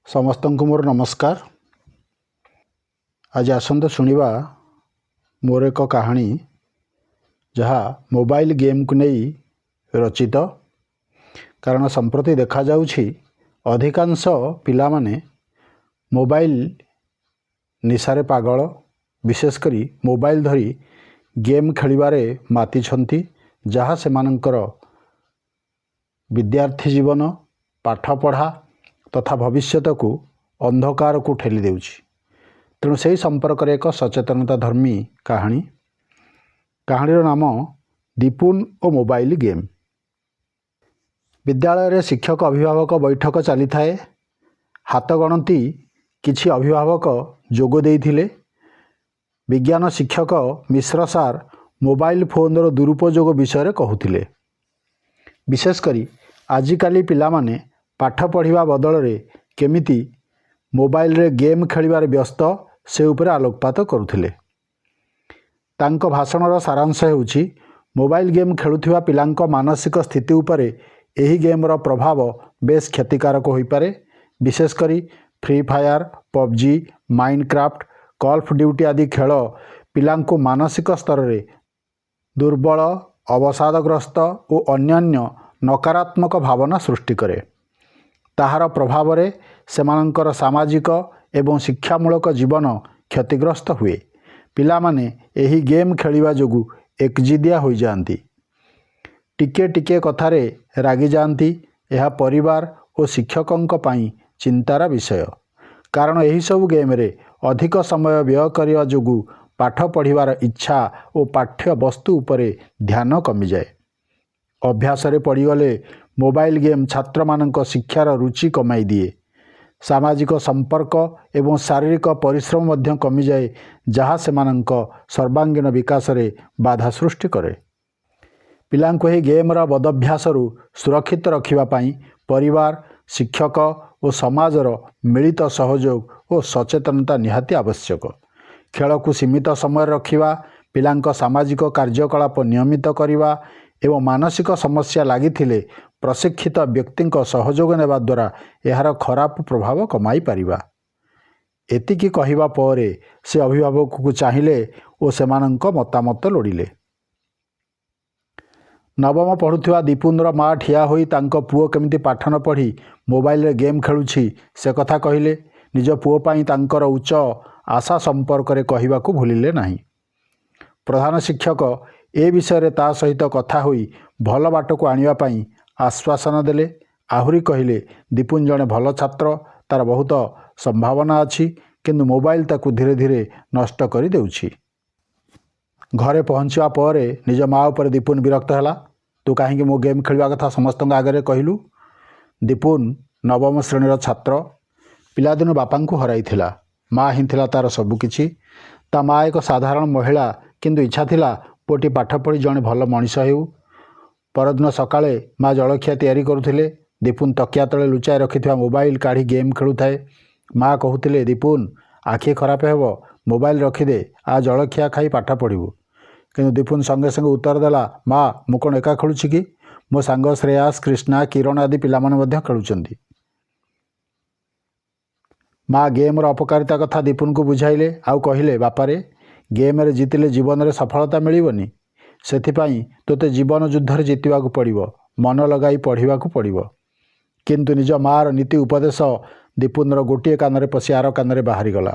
ସମସ୍ତଙ୍କୁ ମୋର ନମସ୍କାର। ଆଜି ଆସନ୍ତୁ ଶୁଣିବା ମୋର ଏକ କାହାଣୀ ଯାହା ମୋବାଇଲ ଗେମ୍କୁ ନେଇ ରଚିତ। କାରଣ ସମ୍ପ୍ରତି ଦେଖାଯାଉଛି ଅଧିକାଂଶ ପିଲାମାନେ ମୋବାଇଲ ନିଶାରେ ପାଗଳ, ବିଶେଷ କରି ମୋବାଇଲ ଧରି ଗେମ୍ ଖେଳିବାରେ ମାତିଛନ୍ତି, ଯାହା ସେମାନଙ୍କର ବିଦ୍ୟାର୍ଥୀ ଜୀବନ, ପାଠପଢ଼ା ତଥା ଭବିଷ୍ୟତକୁ ଅନ୍ଧକାରକୁ ଠେଲି ଦେଉଛି। ତେଣୁ ସେହି ସମ୍ପର୍କରେ ଏକ ସଚେତନତା ଧର୍ମୀ କାହାଣୀ। କାହାଣୀର ନାମ ଦୀପୁନ ଓ ମୋବାଇଲ ଗେମ୍। ବିଦ୍ୟାଳୟରେ ଶିକ୍ଷକ ଅଭିଭାବକ ବୈଠକ ଚାଲିଥାଏ। ହାତ ଗଣତି କିଛି ଅଭିଭାବକ ଯୋଗ ଦେଇଥିଲେ। ବିଜ୍ଞାନ ଶିକ୍ଷକ ମିଶ୍ର ସାର୍ ମୋବାଇଲ ଫୋନର ଦୁରୁପଯୋଗ ବିଷୟରେ କହୁଥିଲେ। ବିଶେଷ କରି ଆଜିକାଲି ପିଲାମାନେ ପାଠ ପଢ଼ିବା ବଦଳରେ କେମିତି ମୋବାଇଲରେ ଗେମ୍ ଖେଳିବାରେ ବ୍ୟସ୍ତ ସେ ଉପରେ ଆଲୋକପାତ କରୁଥିଲେ। ତାଙ୍କ ଭାଷଣର ସାରାଂଶ ହେଉଛି, ମୋବାଇଲ ଗେମ୍ ଖେଳୁଥିବା ପିଲାଙ୍କ ମାନସିକ ସ୍ଥିତି ଉପରେ ଏହି ଗେମ୍ର ପ୍ରଭାବ ବେଶ କ୍ଷତିକାରକ ହୋଇପାରେ। ବିଶେଷ କରି Free Fire, PUBG, Minecraft, Call of Duty ଆଦି ଖେଳ ପିଲାଙ୍କୁ ମାନସିକ ସ୍ତରରେ ଦୁର୍ବଳ, ଅବସାଦଗ୍ରସ୍ତ ଓ ଅନ୍ୟାନ୍ୟ ନକାରାତ୍ମକ ଭାବନା ସୃଷ୍ଟି କରେ। ତାହାର ପ୍ରଭାବରେ ସେମାନଙ୍କର ସାମାଜିକ ଏବଂ ଶିକ୍ଷାମୂଳକ ଜୀବନ କ୍ଷତିଗ୍ରସ୍ତ ହୁଏ। ପିଲାମାନେ ଏହି ଗେମ୍ ଖେଳିବା ଯୋଗୁଁ ଏକଜିଦିଆ ହୋଇଯାଆନ୍ତି, ଟିକେ ଟିକେ କଥାରେ ରାଗିଯାଆନ୍ତି। ଏହା ପରିବାର ଓ ଶିକ୍ଷକଙ୍କ ପାଇଁ ଚିନ୍ତାର ବିଷୟ। କାରଣ ଏହିସବୁ ଗେମ୍ରେ ଅଧିକ ସମୟ ବ୍ୟୟ କରିବା ଯୋଗୁଁ ପାଠ ପଢ଼ିବାର ଇଚ୍ଛା ଓ ପାଠ୍ୟବସ୍ତୁ ଉପରେ ଧ୍ୟାନ କମିଯାଏ। ଅଭ୍ୟାସରେ ପଡ଼ିଗଲେ ମୋବାଇଲ ଗେମ୍ ଛାତ୍ରମାନଙ୍କ ଶିକ୍ଷାର ରୁଚି କମାଇ ଦିଏ। ସାମାଜିକ ସମ୍ପର୍କ ଏବଂ ଶାରୀରିକ ପରିଶ୍ରମ ମଧ୍ୟ କମିଯାଏ, ଯାହା ସେମାନଙ୍କ ସର୍ବାଙ୍ଗୀନ ବିକାଶରେ ବାଧା ସୃଷ୍ଟି କରେ। ପିଲାଙ୍କୁ ଏହି ଗେମ୍ର ବଦଭ୍ୟାସରୁ ସୁରକ୍ଷିତ ରଖିବା ପାଇଁ ପରିବାର, ଶିକ୍ଷକ ଓ ସମାଜର ମିଳିତ ସହଯୋଗ ଓ ସଚେତନତା ନିହାତି ଆବଶ୍ୟକ। ଖେଳକୁ ସୀମିତ ସମୟରେ ରଖିବା, ପିଲାଙ୍କ ସାମାଜିକ କାର୍ଯ୍ୟକଳାପ ନିୟମିତ କରିବା ଏବଂ ମାନସିକ ସମସ୍ୟା ଲାଗିଥିଲେ ପ୍ରଶିକ୍ଷିତ ବ୍ୟକ୍ତିଙ୍କ ସହଯୋଗ ନେବା ଦ୍ୱାରା ଏହାର ଖରାପ ପ୍ରଭାବ କମାଇ ପାରିବା। ଏତିକି କହିବା ପରେ ସେ ଅଭିଭାବକଙ୍କୁ ଚାହିଁଲେ ଓ ସେମାନଙ୍କ ମତାମତ ଲୋଡ଼ିଲେ। ନବମ ପଢ଼ୁଥିବା ଦୀପୁନର ମା ଠିଆ ହୋଇ ତାଙ୍କ ପୁଅ କେମିତି ପାଠ ନ ପଢ଼ି ମୋବାଇଲରେ ଗେମ୍ ଖେଳୁଛି ସେ କଥା କହିଲେ। ନିଜ ପୁଅ ପାଇଁ ତାଙ୍କର ଉଚ୍ଚ ଆଶା ସମ୍ପର୍କରେ କହିବାକୁ ଭୁଲିଲେ ନାହିଁ। ପ୍ରଧାନ ଶିକ୍ଷକ ଏ ବିଷୟରେ ତା ସହିତ କଥା ହୋଇ ଭଲ ବାଟକୁ ଆଣିବା ପାଇଁ ଆଶ୍ୱାସନା ଦେଲେ। ଆହୁରି କହିଲେ, ଦୀପୁନ ଜଣେ ଭଲ ଛାତ୍ର, ତାର ବହୁତ ସମ୍ଭାବନା ଅଛି, କିନ୍ତୁ ମୋବାଇଲ ତାକୁ ଧୀରେ ଧୀରେ ନଷ୍ଟ କରି ଦେଉଛି। ଘରେ ପହଞ୍ଚିବା ପରେ ନିଜ ମା ଉପରେ ଦୀପୁନ ବିରକ୍ତ ହେଲା। ତୁ କାହିଁକି ମୋ ଗେମ୍ ଖେଳିବା କଥା ସମସ୍ତଙ୍କ ଆଗରେ କହିଲୁ? ଦୀପୁନ ନବମ ଶ୍ରେଣୀର ଛାତ୍ର। ପିଲାଦିନୁ ବାପାଙ୍କୁ ହରାଇଥିଲା। ମା ହିଁ ଥିଲା ତାର ସବୁକିଛି। ତା ମା ଏକ ସାଧାରଣ ମହିଳା, କିନ୍ତୁ ଇଚ୍ଛା ଥିଲା ପୁଅଟି ପାଠ ପଢ଼ି ଜଣେ ଭଲ ମଣିଷ ହେଉ। ପରଦିନ ସକାଳେ ମା ଜଳଖିଆ ତିଆରି କରୁଥିଲେ। ଦୀପୁନ ତକିଆ ତଳେ ଲୁଚାଇ ରଖିଥିବା ମୋବାଇଲ କାଢ଼ି ଗେମ୍ ଖେଳୁଥାଏ। ମା କହୁଥିଲେ, ଦୀପୁନ ଆଖି ଖରାପ ହେବ, ମୋବାଇଲ ରଖିଦେ, ଆ ଜଳଖିଆ ଖାଇ ପାଠ ପଢ଼ିବୁ। କିନ୍ତୁ ଦୀପୁନ ସଙ୍ଗେ ସଙ୍ଗେ ଉତ୍ତର ଦେଲା, ମା ମୁଁ କ'ଣ ଏକା ଖେଳୁଛି କି? ମୋ ସାଙ୍ଗ ଶ୍ରେୟାସ, କ୍ରିଷ୍ଣା, କିରଣ ଆଦି ପିଲାମାନେ ମଧ୍ୟ ଖେଳୁଛନ୍ତି। ମା ଗେମ୍ର ଅପକାରିତା କଥା ଦୀପୁନକୁ ବୁଝାଇଲେ। ଆଉ କହିଲେ, ବାପାରେ ଗେମ୍ରେ ଜିତିଲେ ଜୀବନରେ ସଫଳତା ମିଳିବନି। ସେଥିପାଇଁ ତୋତେ ଜୀବନ ଯୁଦ୍ଧରେ ଜିତିବାକୁ ପଡ଼ିବ, ମନ ଲଗାଇ ପଢ଼ିବାକୁ ପଡ଼ିବ। କିନ୍ତୁ ନିଜ ମାଆର ନୀତି ଉପଦେଶ ଦୀପୁନର ଗୋଟିଏ କାନରେ ପଶି ଆର କାନରେ ବାହାରିଗଲା।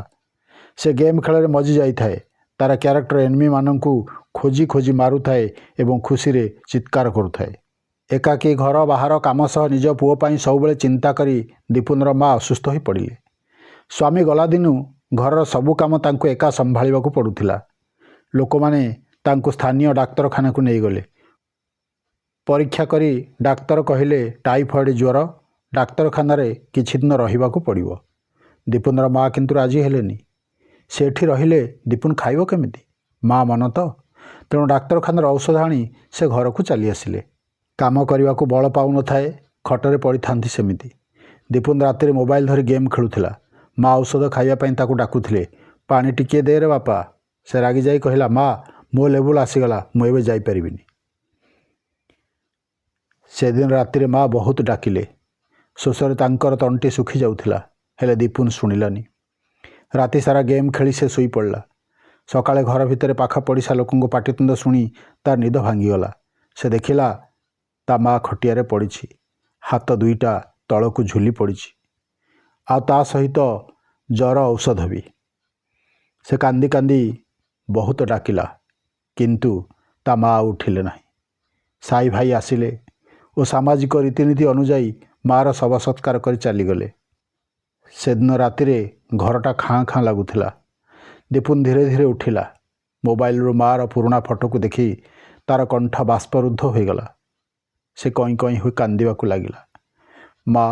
ସେ ଗେମ୍ ଖେଳରେ ମଜି ଯାଇଥାଏ। ତାର କ୍ୟାରେକ୍ଟର ଏନିମିମାନଙ୍କୁ ଖୋଜି ଖୋଜି ମାରୁଥାଏ ଏବଂ ଖୁସିରେ ଚିତ୍କାର କରୁଥାଏ। ଏକାକୀ ଘର ବାହାର କାମ ସହ ନିଜ ପୁଅ ପାଇଁ ସବୁବେଳେ ଚିନ୍ତା କରି ଦୀପୁନର ମା ଅସୁସ୍ଥ ହୋଇ ପଡ଼ିଲେ। ସ୍ୱାମୀ ଗଲା ଦିନୁ ଘରର ସବୁ କାମ ତାଙ୍କୁ ଏକା ସମ୍ଭାଳିବାକୁ ପଡ଼ୁଥିଲା। ଲୋକମାନେ ତାଙ୍କୁ ସ୍ଥାନୀୟ ଡାକ୍ତରଖାନାକୁ ନେଇଗଲେ। ପରୀକ୍ଷା କରି ଡାକ୍ତର କହିଲେ ଟାଇଫଏଡ଼ ଜ୍ୱର, ଡାକ୍ତରଖାନାରେ କିଛି ଦିନ ରହିବାକୁ ପଡ଼ିବ। ଦୀପୁନର ମା କିନ୍ତୁ ରାଜି ହେଲେନି। ସେ ଏଠି ରହିଲେ ଦୀପୁନ ଖାଇବ କେମିତି? ମା ମନ ତ। ତେଣୁ ଡାକ୍ତରଖାନାର ଔଷଧ ଆଣି ସେ ଘରକୁ ଚାଲି ଆସିଲେ। କାମ କରିବାକୁ ବଳ ପାଉନଥାଏ, ଖଟରେ ପଡ଼ିଥାନ୍ତି ସେମିତି। ଦୀପୁନ ରାତିରେ ମୋବାଇଲ ଧରି ଗେମ୍ ଖେଳୁଥିଲା। ମା ଔଷଧ ଖାଇବା ପାଇଁ ତାକୁ ଡାକୁଥିଲେ, ପାଣି ଟିକିଏ ଦେ ରେ ବାପା। ସେ ରାଗିଯାଇ କହିଲା, ମା ମୋ ଲେବୁଲ ଆସିଗଲା, ମୁଁ ଏବେ ଯାଇପାରିବିନି। ସେଦିନ ରାତିରେ ମା ବହୁତ ଡାକିଲେ। ଶୋଷରେ ତାଙ୍କର ତଣ୍ଟି ଶୁଖି ଯାଉଥିଲା। ହେଲେ ଦୀପୁନ ଶୁଣିଲାନି। ରାତି ସାରା ଗେମ୍ ଖେଳି ସେ ଶୋଇପଡ଼ିଲା। ସକାଳେ ଘର ଭିତରେ ପାଖ ପଡ଼ିଶା ଲୋକଙ୍କ ପାଟିତୁଣ୍ଡ ଶୁଣି ତା ନିଦ ଭାଙ୍ଗିଗଲା। ସେ ଦେଖିଲା ତା ମା ଖଟିଆରେ ପଡ଼ିଛି, ହାତ ଦୁଇଟା ତଳକୁ ଝୁଲି ପଡ଼ିଛି, ଆଉ ତା ସହିତ ଜ୍ୱର ଔଷଧ ବି। ସେ କାନ୍ଦି କାନ୍ଦି ବହୁତ ଡାକିଲା, କିନ୍ତୁ ତା ମା ଆଉ ଉଠିଲେ ନାହିଁ। ସାଇ ଭାଇ ଆସିଲେ ଓ ସାମାଜିକ ରୀତିନୀତି ଅନୁଯାୟୀ ମାଆର ଶବ ସତ୍କାର କରି ଚାଲିଗଲେ। ସେଦିନ ରାତିରେ ଘରଟା ଖାଁ ଖାଁ ଲାଗୁଥିଲା। ଦୀପୁନ ଧୀରେ ଧୀରେ ଉଠିଲା। ମୋବାଇଲରୁ ମାଆର ପୁରୁଣା ଫଟୋକୁ ଦେଖି ତାର କଣ୍ଠ ବାଷ୍ପରୁଦ୍ଧ ହୋଇଗଲା। ସେ କଇଁ କଇଁ ହୋଇ କାନ୍ଦିବାକୁ ଲାଗିଲା। ମା,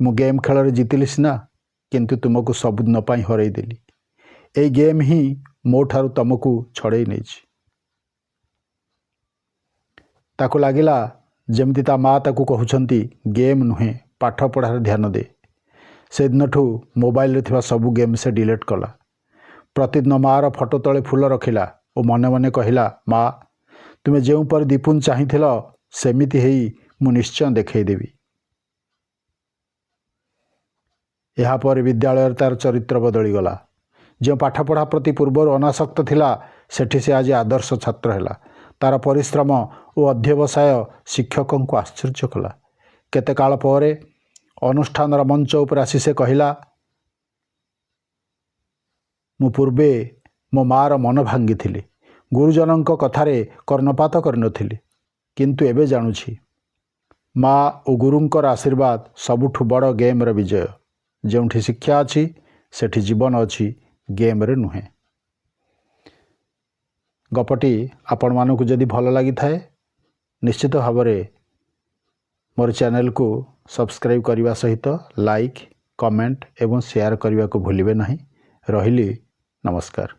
ମୁଁ ଗେମ୍ ଖେଳରେ ଜିତିଲି ସିନା, କିନ୍ତୁ ତୁମକୁ ସବୁଦିନ ପାଇଁ ହରେଇ ଦେଲି। ଏଇ ଗେମ୍ ହିଁ ମୋ ଠାରୁ ତୁମକୁ ଛଡ଼େଇ ନେଇଛି। ତାକୁ ଲାଗିଲା ଯେମିତି ତା ମା ତାକୁ କହୁଛନ୍ତି, ଗେମ୍ ନୁହେଁ, ପାଠ ପଢ଼ାରେ ଧ୍ୟାନ ଦେ। ସେଦିନଠୁ ମୋବାଇଲରେ ଥିବା ସବୁ ଗେମ୍ ସେ ଡିଲିଟ୍ କଲା। ପ୍ରତିଦିନ ମାଆର ଫଟୋ ତଳେ ଫୁଲ ରଖିଲା ଓ ମନେ ମନେ କହିଲା, ମା, ତୁମେ ଯେଉଁପରି ଦୀପୁନ ଚାହିଁଥିଲ ସେମିତି ହେଇ ମୁଁ ନିଶ୍ଚୟ ଦେଖେଇଦେବି। ଏହାପରେ ବିଦ୍ୟାଳୟରେ ତାର ଚରିତ୍ର ବଦଳିଗଲା। ଯେଉଁ ପାଠପଢ଼ା ପ୍ରତି ପୂର୍ବରୁ ଅନାସକ୍ତ ଥିଲା, ସେଠି ସେ ଆଜି ଆଦର୍ଶ ଛାତ୍ର ହେଲା। ତାର ପରିଶ୍ରମ ଓ ଅଧ୍ୟବସାୟ ଶିକ୍ଷକଙ୍କୁ ଆଶ୍ଚର୍ଯ୍ୟ କଲା। କେତେ କାଳ ପରେ ଅନୁଷ୍ଠାନର ମଞ୍ଚ ଉପରେ ଆସି ସେ କହିଲା, ମୁଁ ପୂର୍ବେ ମୋ ମାଆର ମନ ଭାଙ୍ଗିଥିଲି, ଗୁରୁଜନଙ୍କ କଥାରେ କର୍ଣ୍ଣପାତ କରିନଥିଲି, କିନ୍ତୁ ଏବେ ଜାଣୁଛି ମା ଓ ଗୁରୁଙ୍କର ଆଶୀର୍ବାଦ ସବୁଠୁ ବଡ଼ ଗେମ୍ର ବିଜୟ। ଯେଉଁଠି ଶିକ୍ଷା ଅଛି ସେଠି ଜୀବନ ଅଛି, ଗେମ୍ରେ ନୁହେଁ। ଗପଟି ଆପଣମାନଙ୍କୁ ଯଦି ଭଲ ଲାଗିଥାଏ ନିଶ୍ଚିତ ଭାବରେ ମୋର ଚ୍ୟାନେଲକୁ ସବସ୍କ୍ରାଇବ୍ କରିବା ସହିତ ଲାଇକ୍, କମେଣ୍ଟ ଏବଂ ସେୟାର କରିବାକୁ ଭୁଲିବେ ନାହିଁ। ରହିଲି, ନମସ୍କାର।